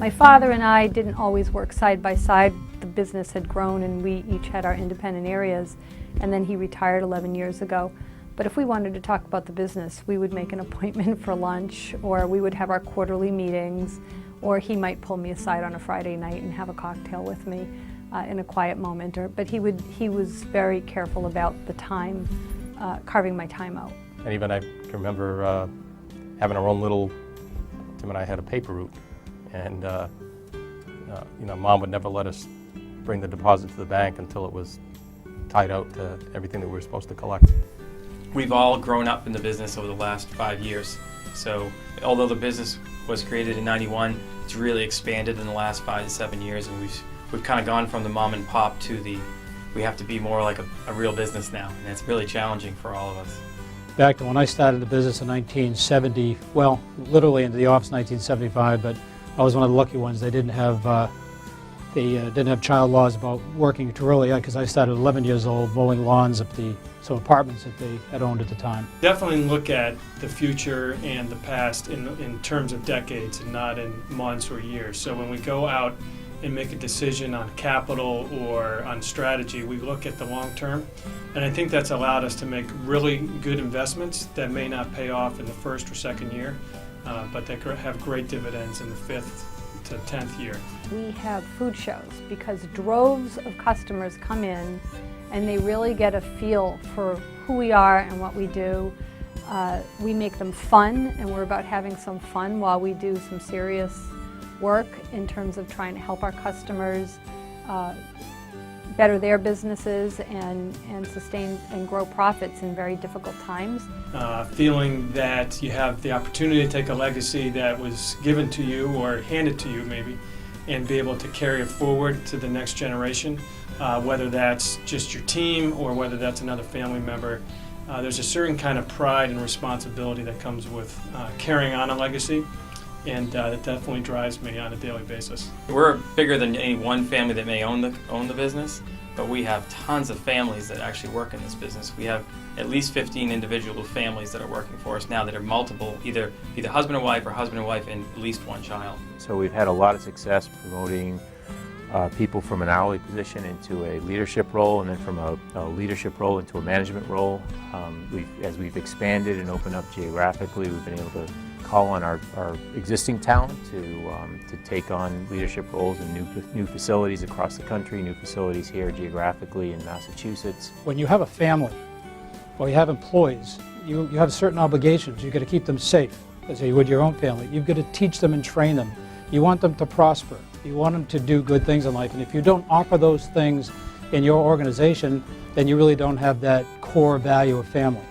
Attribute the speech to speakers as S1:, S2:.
S1: My father and I didn't always work side by side. The business had grown and we each had our independent areas, and then he retired 11 years ago. But if we wanted to talk about the business, we would make an appointment for lunch, or we would have our quarterly meetings, or he might pull me aside on a Friday night and have a cocktail with me in a quiet moment. But he was very careful about the time, carving my time out.
S2: And even I can remember having our own little, Tim and I had a paper route, and Mom would never let us bring the deposit to the bank until it was tied out to everything that we were supposed to collect.
S3: We've all grown up in the business over the last 5 years. So although the business was created in '91, it's really expanded in the last 5 to 7 years, and we've kind of gone from the mom and pop to we have to be more like a real business now, and it's really challenging for all of us.
S4: Back to when I started the business in 1970, well, literally into the office in 1975, but I was one of the lucky ones. They didn't have child laws about working too early, because I started 11 years old mowing lawns at some apartments that they had owned at the time.
S5: Definitely look at the future and the past in terms of decades and not in months or years. So when we go out and make a decision on capital or on strategy, we look at the long term. And I think that's allowed us to make really good investments that may not pay off in the first or second year, but that have great dividends in the 5th to 10th year.
S1: We have food shows because droves of customers come in and they really get a feel for who we are and what we do. We make them fun, and we're about having some fun while we do some serious work in terms of trying to help our customers better their businesses and sustain and grow profits in very difficult times.
S5: Feeling that you have the opportunity to take a legacy that was given to you or handed to you maybe, and be able to carry it forward to the next generation, whether that's just your team or whether that's another family member. There's a certain kind of pride and responsibility that comes with carrying on a legacy, and that definitely drives me on a daily basis.
S3: We're bigger than any one family that may own the business, but we have tons of families that actually work in this business. We have at least 15 individual families that are working for us now that are multiple, either husband and wife or husband and wife and at least one child.
S6: So we've had a lot of success promoting people from an hourly position into a leadership role, and then from a leadership role into a management role. As we've expanded and opened up geographically, we've been able to call on our existing talent to take on leadership roles in new facilities across the country, new facilities here geographically in Massachusetts.
S4: When you have a family or you have employees, you have certain obligations. You've got to keep them safe, as you would your own family. You've got to teach them and train them. You want them to prosper. You want them to do good things in life. And if you don't offer those things in your organization, then you really don't have that core value of family.